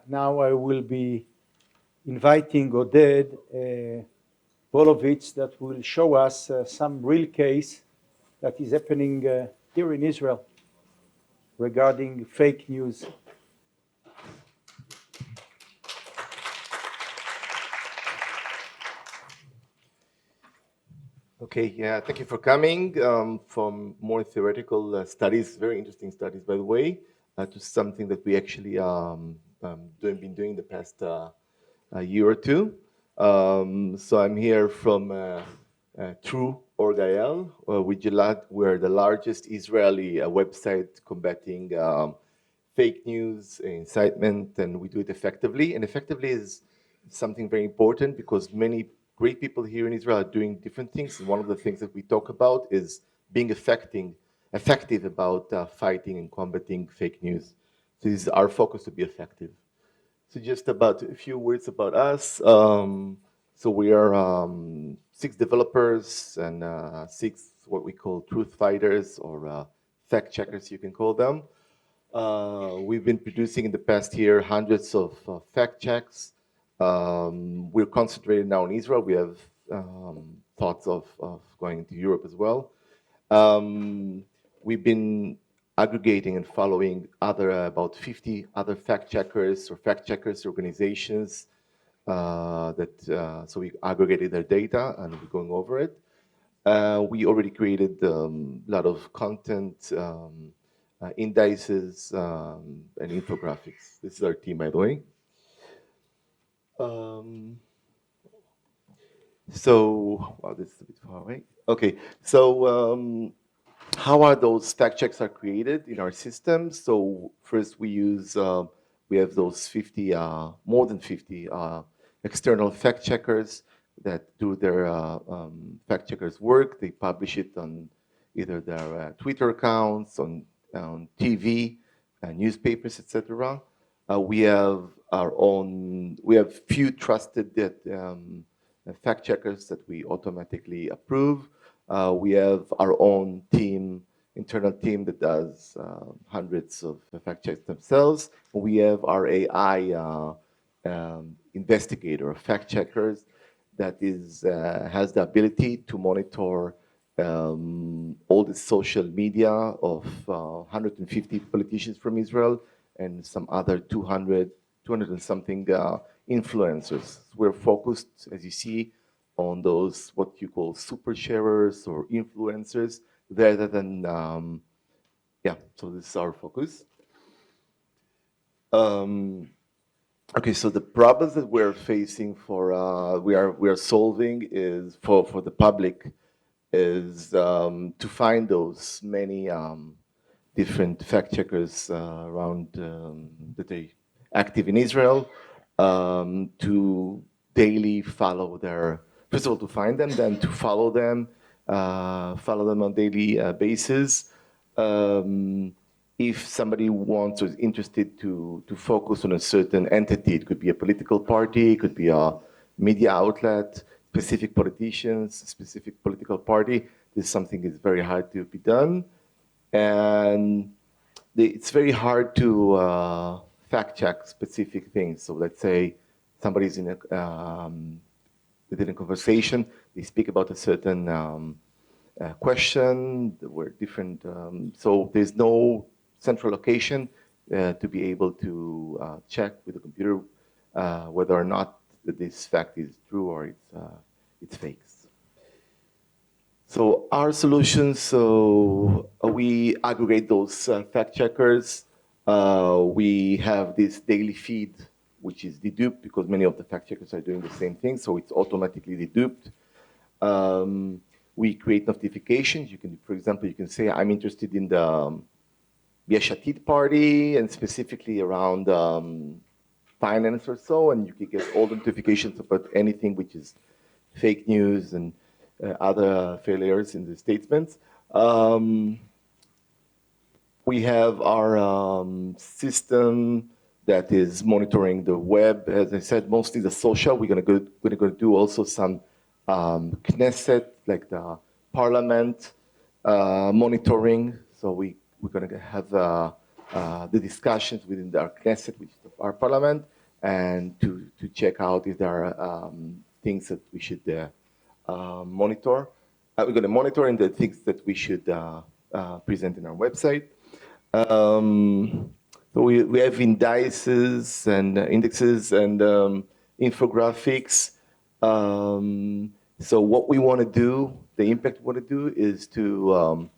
now I will be inviting Oded Volovitz that will show us some real case that is happening here in Israel regarding fake news. Okay, yeah, thank you for coming from more theoretical studies, very interesting studies, by the way, to something that we actually been doing the past year or two. So I'm here from True Org.il, we're the largest Israeli website combating fake news, incitement, and we do it effectively. And effectively is something very important because many great people here in Israel are doing different things. And one of the things that we talk about is being effective about fighting and combating fake news. So this is our focus, to be effective. So just about a few words about us. So we are 6 developers and 6 what we call truth fighters or fact checkers, you can call them. We've been producing in the past year hundreds of fact checks. We're concentrated now in Israel. We have thoughts of going to Europe as well. We've been aggregating and following about 50 other fact checkers or fact checkers organizations so we aggregated their data and we're going over it. We already created a lot of content, indices, and infographics. This is our team, by the way. Wow, this is a bit far away. Okay, so how are those fact checks are created in our system? So first we use, we have those 50, more than 50 external fact checkers that do their fact checkers work. They publish it on either their Twitter accounts, on TV, newspapers, etc. We have our own, we have few trusted fact checkers that we automatically approve. We have our own team, internal team that does hundreds of fact checks themselves. We have our AI investigator, fact checkers, that has the ability to monitor all the social media of 150 politicians from Israel and some other 200 and something influencers. We're focused, as you see, on those what you call super sharers or influencers, rather than so this is our focus. Okay, so the problems that we're facing we are solving is for the public is to find those many different fact checkers around that are active in Israel, to daily follow their, first of all, to find them, then to follow them on daily basis. If somebody wants or is interested to focus on a certain entity, it could be a political party, it could be a media outlet, specific politicians, specific political party, this is something that's very hard to be done. And it's very hard to fact check specific things. So let's say somebody's in within a conversation, they speak about a certain question, where different, so there's no central location to be able to check with the computer whether or not this fact is true or it's fake. So our solutions, so we aggregate those fact checkers. We have this daily feed, which is deduped because many of the fact checkers are doing the same thing, so it's automatically deduped. We create notifications. You can, for example, you can say, I'm interested in the Yesh Atid party and specifically around finance or so, and you can get all the notifications about anything which is fake news and other failures in the statements. We have our system that is monitoring the web. As I said, mostly the social. We're gonna do also some Knesset, like the parliament monitoring. So we're going to have the discussions within our Knesset, which is our parliament, and to check out if there are things that we should monitor. We're going to monitor and the things that we should present in our website. So we have indices and indexes and infographics. So what we want to do, the impact we want to do is to,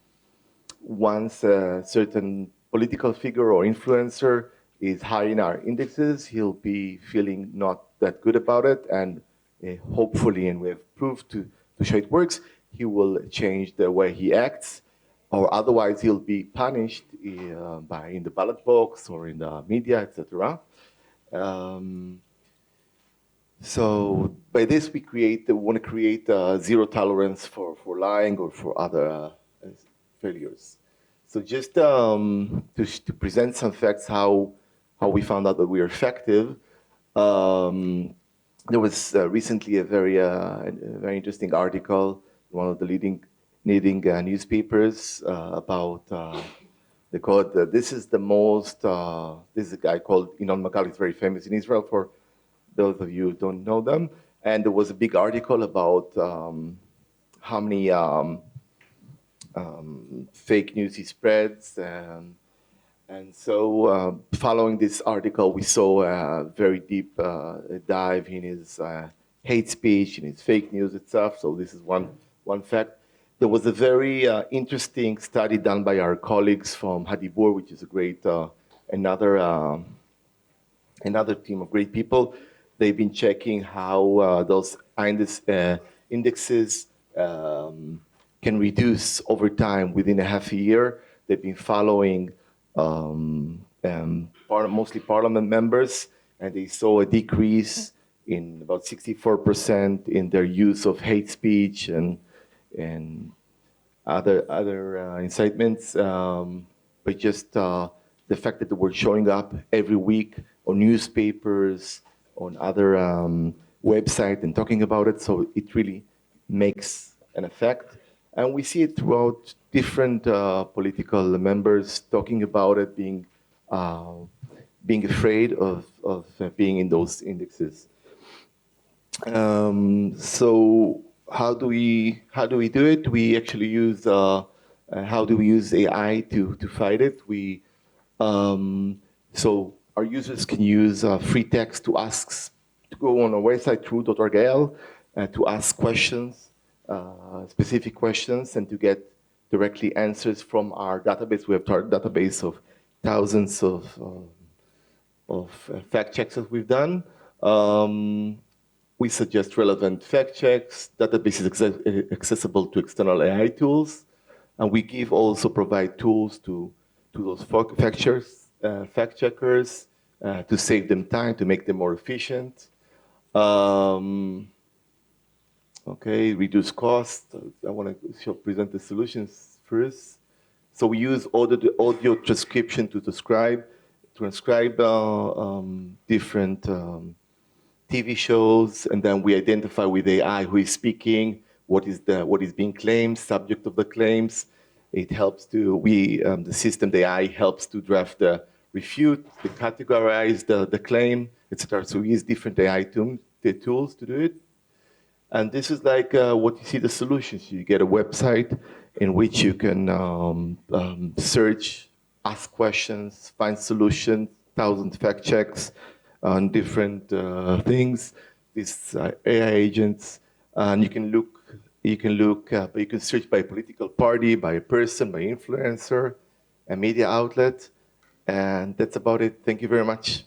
once a certain political figure or influencer is high in our indexes, he'll be feeling not that good about it, and hopefully, and we have proof to show it works, he will change the way he acts, or otherwise he'll be punished by in the ballot box or in the media, etc. So by this we want to create zero tolerance for lying or for other failures. So just to present some facts how we found out that we are effective. There was recently a very interesting article in one of the leading newspapers about they call it this is the most this is a guy called Inon Magal. He's very famous in Israel for those of you who don't know them. And there was a big article about how many fake news he spreads. And so following this article, we saw a very deep dive in his hate speech, in his fake news and stuff. So this is one fact. There was a very interesting study done by our colleagues from Hadibur, which is a great, another team of great people. They've been checking how those indexes can reduce over time within a half a year. They've been following mostly parliament members, and they saw a decrease in about 64% in their use of hate speech and other incitements, but just the fact that they were showing up every week on newspapers, on other websites and talking about it, so it really makes an effect. And we see it throughout different political members talking about it, being afraid of being in those indexes. So how do we do it? We actually use how do we use AI to fight it? So our users can use free text to go on our website true.org.il to ask questions, specific questions, and to get directly answers from our database. We have a database of thousands of fact checks that we've done. We suggest relevant fact checks. Database is accessible to external AI tools, and we provide tools to those fact checkers to save them time, to make them more efficient. Okay, reduce cost. I want to present the solutions first. So we use audio transcription to transcribe different TV shows, and then we identify with AI who is speaking, what is being claimed, subject of the claims. It helps the AI helps to draft the refute, to categorize the claim, etc. So we use different AI tools to do it. And this is like what you see the solutions. You get a website in which you can search, ask questions, find solutions, 1,000 fact checks on different things. These AI agents, and you can search by political party, by a person, by influencer, a media outlet, and that's about it. Thank you very much.